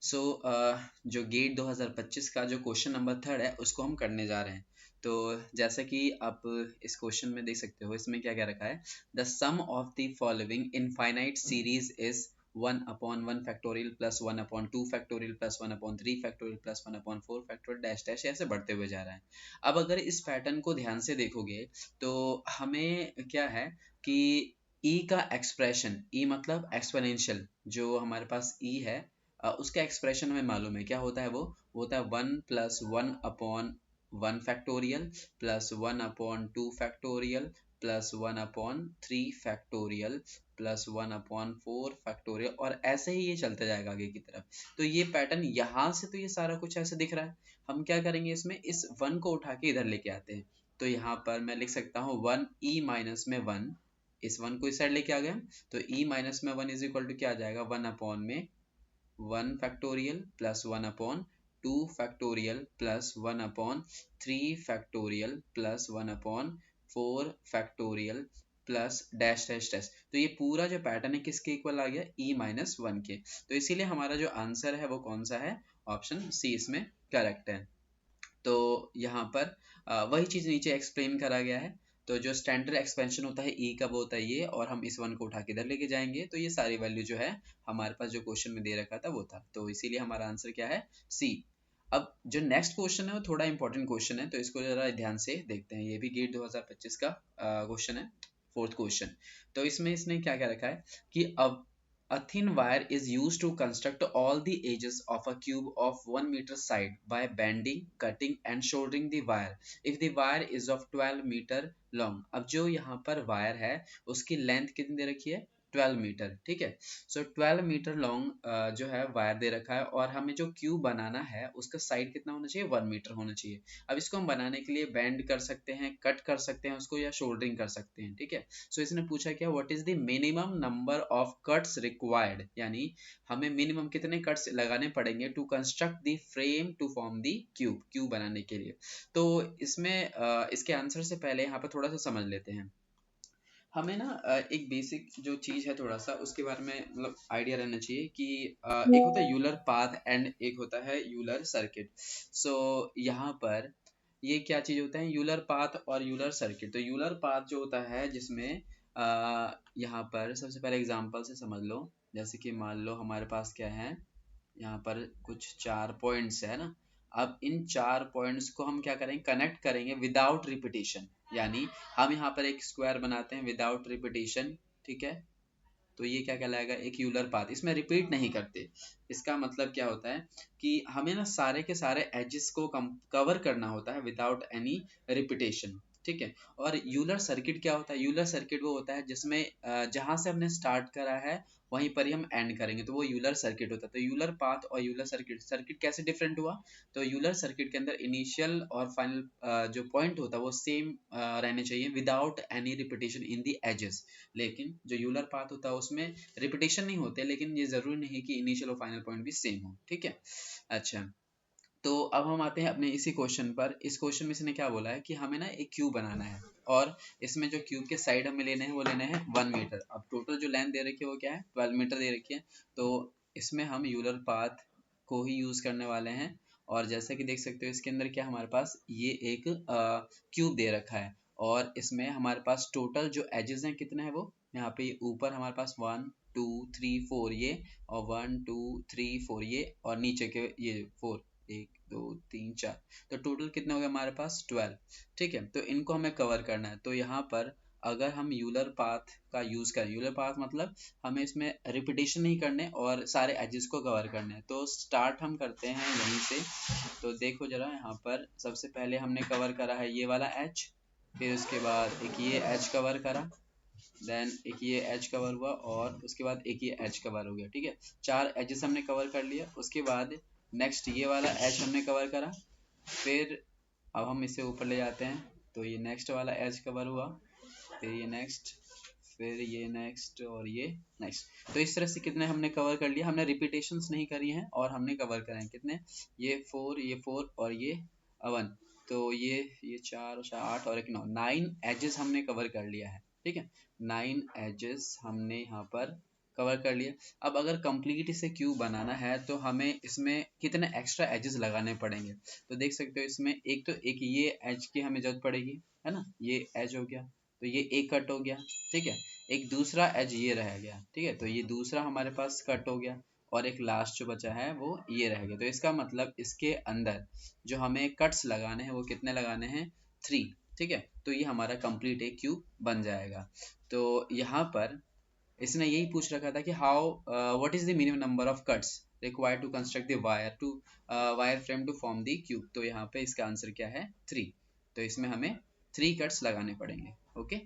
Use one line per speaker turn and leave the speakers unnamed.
सो जो गेट 2025 का जो क्वेश्चन नंबर 3 है उसको हम करने जा रहे हैं। तो जैसा कि आप इस क्वेश्चन में देख सकते हो, इसमें क्या क्या रखा है। The sum of the following infinite series is 1/1 factorial plus 1/2 factorial plus 1/3 factorial plus 1/4 factorial dash dash ऐसे बढ़ते हुए जा रहा है। अब अगर इस पैटर्न को ध्यान से देखोगे तो हमें क्या है कि ई का एक्सप्रेशन, ई मतलब एक्सपोनेंशियल, जो हमारे पास ई है उसका एक्सप्रेशन हमें मालूम है क्या होता है। वो होता है 1+1/1 factorial plus 1/2 factorial plus 1/3 factorial plus 1/4 factorial, और ऐसे ही ये चलते जाएगा आगे की तरफ। तो ये पैटर्न यहाँ से तो ये सारा कुछ ऐसे दिख रहा है। हम क्या करेंगे, इसमें इस 1 को उठा के इधर लेके आते हैं। तो यहाँ पर मैं लिख सकता हूँ 1e माइनस में 1, इस 1 को इस साइड लेके आ गए हम। तो e माइनस में 1 इज इक्वल टू क्या आ जाएगा, 1 में 1 factorial plus 1/2 factorial plus 1/3 factorial plus 1/4 factorial plus dash dash dash. तो ये पूरा जो पैटर्न है किसके इक्वल आ गया, e माइनस 1 के। तो इसीलिए हमारा जो आंसर है वो कौन सा है, ऑप्शन सी इसमें करेक्ट है। तो यहाँ पर वही चीज नीचे एक्सप्लेन करा गया है। तो जो स्टैंडर्ड एक्सपेंशन होता है ई का वो होता है ये, और हम इस 1 को उठा के इधर लेके जाएंगे। तो ये सारी वैल्यू जो है हमारे पास जो क्वेश्चन में दे रखा था वो था, तो इसीलिए हमारा आंसर क्या है, सी। अब जो नेक्स्ट क्वेश्चन है वो थोड़ा इंपॉर्टेंट क्वेश्चन है, तो इसको जरा ध्यान से देखते हैं। ये भी गेट 2025 का क्वेश्चन है, फोर्थ क्वेश्चन। तो इसमें इसने क्या क्या रखा है कि अब a thin wire is used to construct all the edges of a cube of 1 meter side by bending, cutting and shouldering the wire if the wire is of 12 meter long। अब जो यहाँ पर वायर है उसकी length कितनी दे रखी है, 12 metre, ठीक है। सो 12 मीटर लॉन्ग जो है वायर दे रखा है, और हमें जो क्यूब बनाना है उसका साइड कितना होना चाहिए, 1 मीटर होना चाहिए। अब इसको हम बनाने के लिए बेंड कर सकते हैं, कट कर सकते हैं उसको, या शोल्डरिंग कर सकते हैं, ठीक है। सो इसने पूछा क्या, what is the minimum number of cuts required, यानी हमें मिनिमम कितने कट्स लगाने पड़ेंगे to construct the frame to form the cube, cube बनाने के लिए। तो इसमें इसके आंसर से पहले यहाँ पर थोड़ा सा समझ लेते हैं। हमें ना एक बेसिक जो चीज है थोड़ा सा उसके बारे में मतलब आइडिया रहना चाहिए कि एक होता है यूलर पाथ एंड एक होता है यूलर सर्किट। सो यहाँ पर ये क्या चीज होता है, यूलर पाथ और यूलर सर्किट। तो यूलर पाथ जो होता है जिसमें यहाँ पर सबसे पहले एग्जांपल से समझ लो। जैसे कि मान लो हमारे पास क्या है, यहाँ पर कुछ 4 पॉइंट्स है ना। अब इन 4 पॉइंट्स को हम क्या करेंगे, कनेक्ट करेंगे विदाउट रिपीटेशन, यानी हम यहाँ पर एक स्क्वायर बनाते हैं विदाउट रिपीटेशन, ठीक है। तो ये क्या कहलाएगा, एक यूलर पाथ, इसमें रिपीट नहीं करते। इसका मतलब क्या होता है कि हमें ना सारे के सारे एजेस को कवर करना होता है विदाउट एनी रिपीटेशन, ठीक है। और यूलर सर्किट क्या होता है, यूलर सर्किट वो होता है जिसमें जहां से हमने स्टार्ट करा है वहीं पर ही हम एंड करेंगे, तो वो यूलर सर्किट होता है। तो यूलर पाथ और यूलर सर्किट, सर्किट कैसे डिफरेंट हुआ, तो यूलर सर्किट के अंदर इनिशियल और फाइनल जो पॉइंट होता है वो सेम रहने चाहिए विदाउट एनी रिपीटेशन इन दी एजेस। लेकिन जो यूलर पाथ होता है उसमें रिपीटेशन नहीं होते, लेकिन ये जरूरी नहीं है कि इनिशियल और फाइनल पॉइंट भी सेम हो, ठीक है। अच्छा, तो अब हम आते हैं अपने इसी क्वेश्चन पर। इस क्वेश्चन में इसने क्या बोला है कि हमें ना एक क्यूब बनाना है, और इसमें जो क्यूब के साइड हमें लेने हैं वो लेने हैं 1 मीटर। अब टोटल जो लेंथ दे रखी है वो क्या है, 12 मीटर दे रखी है। तो इसमें हम यूलर पाथ को ही यूज करने वाले हैं। और जैसे कि देख सकते हो इसके अंदर क्या हमारे पास ये एक क्यूब दे रखा है, और इसमें हमारे पास टोटल जो एजेस हैं कितने हैं, वो यहाँ पे ऊपर हमारे पास 1 2 3 4 ये, और 1 2 3 4 ये, और नीचे के ये 4, 1 2 3 4। तो टोटल कितने हो गए हमारे पास 12, ठीक है। तो इनको हमें कवर करना है। तो यहाँ पर अगर हम यूलर पाथ का यूज करें, यूलर पाथ मतलब हमें इसमें रिपीटेशन नहीं करने और सारे एजेस को कवर करने हैं। तो स्टार्ट हम करते हैं यहीं से। तो देखो जरा, यहाँ पर सबसे पहले हमने कवर करा है ये वाला एच, फिर उसके बाद एक ये एच कवर करा, देन एक ये एज कवर हुआ, और उसके बाद एक ये एज कवर हो गया, ठीक है। 4 एजेस हमने कवर कर लिया। उसके बाद नेक्स्ट ये वाला एज हमने कवर करा, फिर अब हम इसे ऊपर ले जाते हैं। तो ये नेक्स्ट वाला एज कवर हुआ, फिर ये नेक्स्ट, फिर ये नेक्स्ट, और ये नेक्स्ट। तो इस तरह से कितने हमने कवर कर लिया, हमने रिपीटेशंस नहीं करी हैं और हमने कवर कराए कितने, ये 4 ये 4 और ये 1। तो ये 4 4 8 और एक 9, 9 एजेस हमने कवर कर लिया है, ठीक है। 9 एजेस हमने यहाँ पर कवर कर लिया। अब अगर कंप्लीट इसे क्यूब बनाना है तो हमें इसमें कितने एक्स्ट्रा एजेस लगाने पड़ेंगे। तो देख सकते हो इसमें एक ये एज की हमें जरूरत पड़ेगी, है ना, ये एज हो गया, तो ये एक कट हो गया, ठीक है। एक दूसरा एज ये रह गया, ठीक है, तो ये दूसरा हमारे पास कट हो गया, और एक लास्ट जो बचा है वो ये रह गया। तो इसका मतलब इसके अंदर जो हमें कट्स लगाने हैं वो कितने लगाने हैं, 3, ठीक है। तो ये हमारा कंप्लीट एक क्यूब बन जाएगा। तो यहाँ पर इसने यही पूछ रखा था कि how what is the minimum number of cuts required to construct the wire frame to form the cube. तो यहाँ पे इसका आंसर क्या है, 3। तो इसमें हमें 3 कट्स लगाने पड़ेंगे। ओके।